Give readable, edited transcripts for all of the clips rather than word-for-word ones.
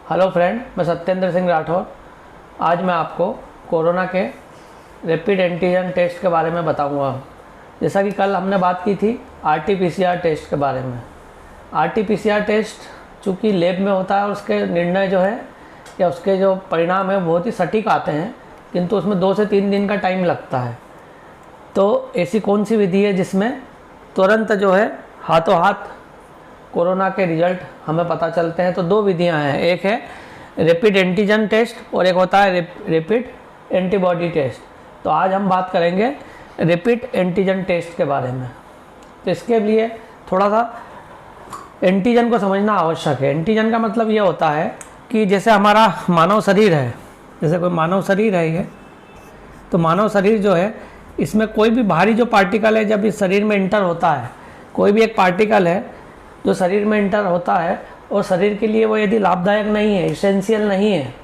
Hello friend, मैं सत्येंद्र सिंह राठौर। आज मैं आपको कोरोना के रैपिड एंटीजन टेस्ट के बारे में बताऊंगा। जैसा कि कल हमने बात की थी आरटी-पीसीआर टेस्ट के बारे में। आरटी-पीसीआर टेस्ट चूँकि लैब में होता है और उसके निर्णय जो है या उसके जो परिणाम है बहुत ही सटीक आते हैं, किंतु उसमें 2 से 3 दिन का टाइम लगता है। तो ऐसी कौन सी विधि है जिसमें तुरंत जो है हाथों हाथ कोरोना के रिजल्ट हमें पता चलते हैं? तो 2 विधियां हैं, एक है रैपिड एंटीजन टेस्ट और एक होता है रैपिड एंटीबॉडी टेस्ट। तो आज हम बात करेंगे रैपिड एंटीजन टेस्ट के बारे में। तो इसके लिए थोड़ा सा एंटीजन को समझना आवश्यक है। एंटीजन का मतलब ये होता है कि जैसे हमारा मानव शरीर है, जैसे कोई मानव शरीर है ये, तो मानव शरीर जो है इसमें कोई भी बाहरी जो पार्टिकल है जब इस शरीर में इंटर होता है, कोई भी एक पार्टिकल है जो शरीर में इंटर होता है और शरीर के लिए वो यदि लाभदायक नहीं है, इसेंशियल नहीं है,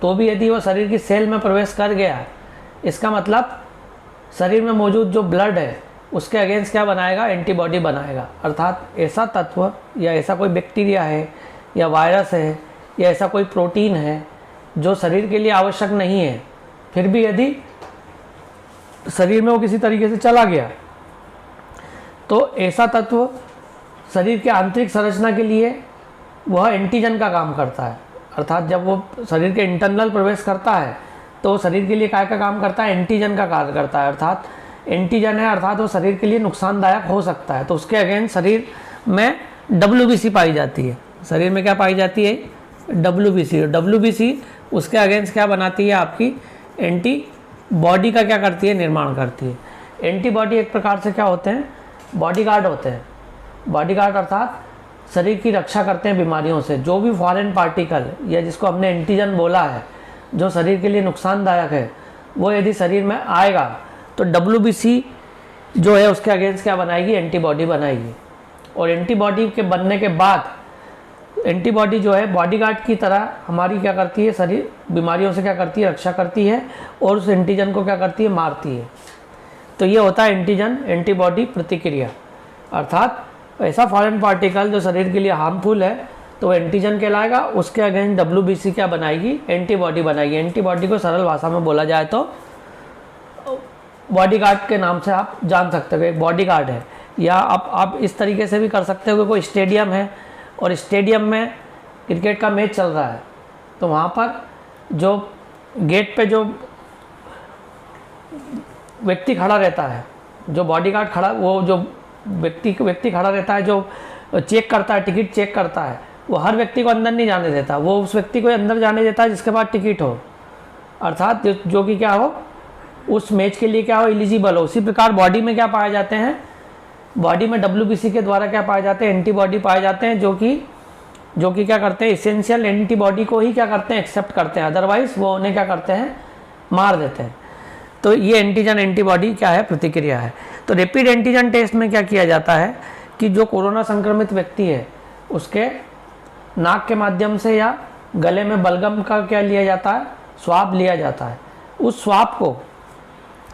तो भी यदि वो शरीर की सेल में प्रवेश कर गया, इसका मतलब शरीर में मौजूद जो ब्लड है उसके अगेंस्ट क्या बनाएगा? एंटीबॉडी बनाएगा। अर्थात ऐसा तत्व या ऐसा कोई बैक्टीरिया है या वायरस है या ऐसा कोई प्रोटीन है जो शरीर के लिए आवश्यक नहीं है, फिर भी यदि शरीर में वो किसी तरीके से चला गया, तो ऐसा तत्व शरीर के आंतरिक संरचना के लिए वह एंटीजन का काम करता है। अर्थात जब वो शरीर के इंटरनल प्रवेश करता है तो शरीर के लिए काय का काम करता है? एंटीजन का कार्य करता है। अर्थात एंटीजन है, अर्थात वो शरीर के लिए नुकसानदायक हो सकता है। तो उसके अगेंस्ट शरीर में WBC पाई जाती है। शरीर में क्या पाई जाती है? WBC। WBC उसके अगेंस्ट क्या बनाती है? आपकी एंटीबॉडी का क्या करती है? निर्माण करती है। एंटीबॉडी एक प्रकार से क्या होते हैं? बॉडीगार्ड होते हैं। बॉडीगार्ड अर्थात शरीर की रक्षा करते हैं बीमारियों से। जो भी फॉरेन पार्टिकल या जिसको हमने एंटीजन बोला है, जो शरीर के लिए नुकसानदायक है, वो यदि शरीर में आएगा तो WBC जो है उसके अगेंस्ट क्या बनाएगी? एंटीबॉडी बनाएगी। और एंटीबॉडी के बनने के बाद एंटीबॉडी जो है बॉडीगार्ड की तरह हमारी क्या करती है? शरीर बीमारियों से क्या करती है? रक्षा करती है और उस एंटीजन को क्या करती है? मारती है। तो ये होता है एंटीजन एंटीबॉडी प्रतिक्रिया। अर्थात ऐसा फॉरेन पार्टिकल जो शरीर के लिए हार्मफुल है तो वो एंटीजन कहलाएगा, उसके अगेंस्ट WBC क्या बनाएगी? एंटीबॉडी बनाएगी। एंटीबॉडी को सरल भाषा में बोला जाए तो बॉडीगार्ड के नाम से आप जान सकते हो, एक बॉडीगार्ड है। या आप इस तरीके से भी कर सकते हो कि कोई स्टेडियम है और स्टेडियम में क्रिकेट का मैच चल रहा है, तो वहाँ पर जो गेट पे जो व्यक्ति खड़ा रहता है, जो बॉडीगार्ड खड़ा, वो जो व्यक्ति खड़ा रहता है, जो चेक करता है, टिकट चेक करता है, वो हर व्यक्ति को अंदर नहीं जाने देता। वो उस व्यक्ति को अंदर जाने देता है जिसके पास टिकट हो, अर्थात जो कि क्या हो, उस मैच के लिए क्या हो? एलिजिबल हो। उसी प्रकार बॉडी में क्या पाए जाते हैं? बॉडी में WBC के द्वारा क्या पाए जाते हैं? एंटीबॉडी पाए जाते हैं, जो कि क्या करते हैं? इसेंशियल एंटीबॉडी को ही क्या करते हैं? एक्सेप्ट करते हैं, अदरवाइज वो उन्हें क्या करते हैं? मार देते हैं। तो ये एंटीजन एंटीबॉडी क्या है? प्रतिक्रिया है। तो रैपिड एंटीजन टेस्ट में क्या किया जाता है कि जो कोरोना संक्रमित व्यक्ति है उसके नाक के माध्यम से या गले में बलगम का क्या लिया जाता है? स्वाब लिया जाता है। उस स्वाब को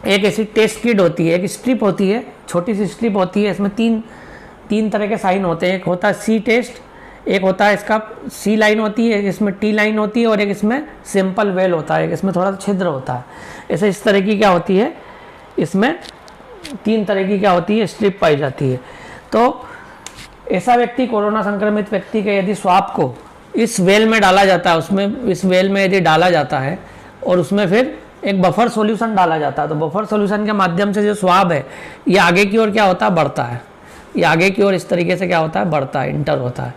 एक ऐसी टेस्ट किट होती है, एक स्ट्रिप होती है, छोटी सी स्ट्रिप होती है। इसमें तीन तरह के साइन होते हैं। एक होता है C टेस्ट, एक होता है इसका C लाइन होती है, एक इसमें T लाइन होती है और एक इसमें सिंपल वेल होता है, एक इसमें थोड़ा सा छिद्र होता है। ऐसे इस तरह की क्या होती है? इसमें 3 तरह की क्या होती है? स्ट्रिप पाई जाती है। तो ऐसा व्यक्ति, कोरोना संक्रमित व्यक्ति के यदि स्वाब को इस वेल में डाला जाता है, उसमें इस वेल में यदि डाला जाता है और उसमें फिर एक बफर सॉल्यूशन डाला जाता है, तो बफर सॉल्यूशन के माध्यम से जो स्वाब है ये आगे की ओर क्या होता है? बढ़ता है। ये आगे की ओर इस तरीके से क्या होता है? बढ़ता है, इंटर होता है।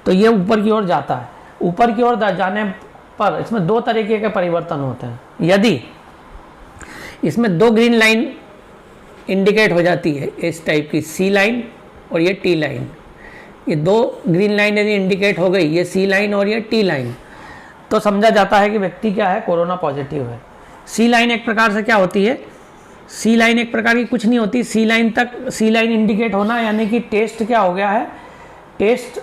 तो ये ऊपर की ओर जाता है। ऊपर की ओर जाने पर इसमें 2 तरीके के परिवर्तन होते हैं। यदि इसमें 2 ग्रीन लाइन इंडिकेट हो जाती है, इस टाइप की C लाइन और ये T लाइन, ये 2 ग्रीन लाइन यदि इंडिकेट हो गई, ये C लाइन और ये T लाइन, तो समझा जाता है कि व्यक्ति क्या है? कोरोना पॉजिटिव है। C लाइन एक प्रकार से क्या होती है? C लाइन एक प्रकार की कुछ नहीं होती। C लाइन इंडिकेट होना यानी कि टेस्ट क्या हो गया है? टेस्ट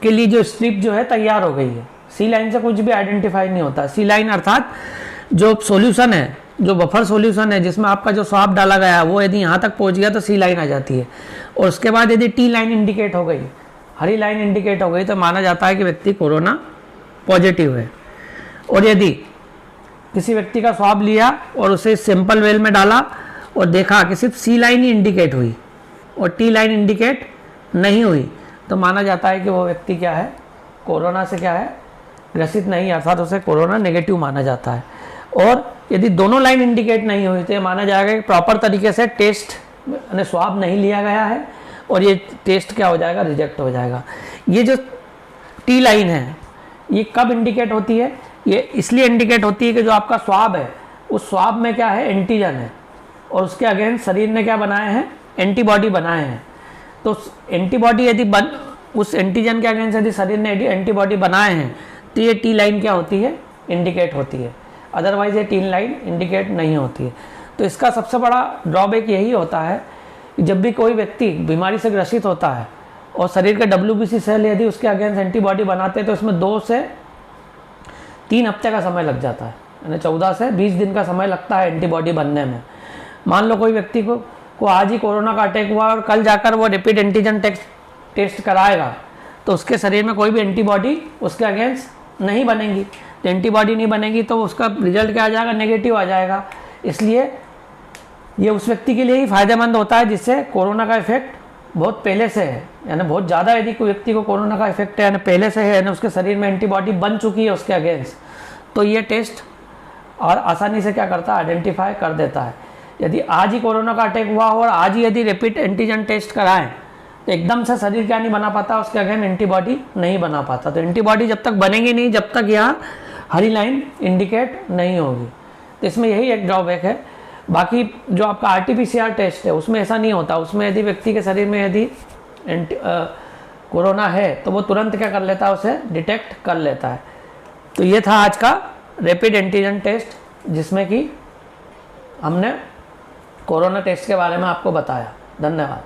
के लिए जो स्ट्रिप जो है तैयार हो गई है। C लाइन से कुछ भी आइडेंटिफाई नहीं होता। C लाइन अर्थात जो सॉल्यूशन है, जो बफर सॉल्यूशन है जिसमें आपका जो स्वाब डाला गया है, वो यदि यहाँ तक पहुँच गया तो C लाइन आ जाती है। और उसके बाद यदि T लाइन इंडिकेट हो गई, हरी लाइन इंडिकेट हो गई तो माना जाता है कि व्यक्ति कोरोना पॉजिटिव है। और यदि किसी व्यक्ति का स्वाब लिया और उसे सिंपल वेल में डाला और देखा कि सिर्फ सी लाइन ही इंडिकेट हुई और टी लाइन इंडिकेट नहीं हुई, तो माना जाता है कि वो व्यक्ति क्या है, कोरोना से क्या है, ग्रसित नहीं, अर्थात उसे कोरोना नेगेटिव माना जाता है। और यदि दोनों लाइन इंडिकेट नहीं हुई तो ये माना जाएगा कि प्रॉपर तरीके से टेस्ट यानी स्वाब नहीं लिया गया है और ये टेस्ट क्या हो जाएगा, रिजेक्ट हो जाएगा। ये जो टी लाइन है ये कब इंडिकेट होती है, ये इसलिए इंडिकेट होती है कि जो आपका स्वाब है उस स्वाब में क्या है, एंटीजन है और उसके अगेंस्ट शरीर ने क्या बनाए हैं, एंटीबॉडी बनाए हैं। तो एंटीबॉडी यदि उस एंटीजन के अगेंस्ट यदि शरीर ने एंटीबॉडी बनाए हैं तो ये टी लाइन क्या होती है, इंडिकेट होती है। अदरवाइज ये टी लाइन इंडिकेट नहीं होती है। तो इसका सबसे बड़ा ड्रॉबैक यही होता है कि जब भी कोई व्यक्ति बीमारी से ग्रसित होता है और शरीर के WBC सेल यदि उसके अगेंस्ट एंटीबॉडी बनाते हैं तो इसमें 2 से 3 हफ्ते का समय लग जाता है, यानी 14 से 20 दिन का समय लगता है एंटीबॉडी बनने में। मान लो कोई व्यक्ति को आज ही कोरोना का अटैक हुआ और कल जाकर वो रैपिड एंटीजन टेस्ट कराएगा तो उसके शरीर में कोई भी एंटीबॉडी उसके अगेंस्ट नहीं बनेगी। तो एंटीबॉडी नहीं बनेगी तो उसका रिजल्ट क्या आ जाएगा, नेगेटिव आ जाएगा। इसलिए ये उस व्यक्ति के लिए ही फायदेमंद होता है जिससे कोरोना का इफेक्ट बहुत पहले से है, यानी बहुत ज़्यादा यदि कोई व्यक्ति को कोरोना का इफेक्ट है यानी पहले से है, यानी उसके शरीर में एंटीबॉडी बन चुकी है उसके अगेंस्ट, तो ये टेस्ट और आसानी से क्या करता है, आइडेंटिफाई कर देता है। यदि आज ही कोरोना का अटैक हुआ हो और आज ही यदि रैपिड एंटीजन टेस्ट कराएं तो एकदम से शरीर क्या नहीं बना पाता, उसके अगेंस्ट एंटीबॉडी नहीं बना पाता। तो एंटीबॉडी जब तक बनेगी नहीं जब तक यहाँ हरी लाइन इंडिकेट नहीं होगी। तो इसमें यही एक ड्रॉबैक है। बाकी जो आपका RT-PCR टेस्ट है उसमें ऐसा नहीं होता। उसमें यदि व्यक्ति के शरीर में यदि कोरोना है तो वो तुरंत क्या कर लेता है, उसे डिटेक्ट कर लेता है। तो ये था आज का रैपिड एंटीजन टेस्ट जिसमें कि हमने कोरोना टेस्ट के बारे में आपको बताया। धन्यवाद।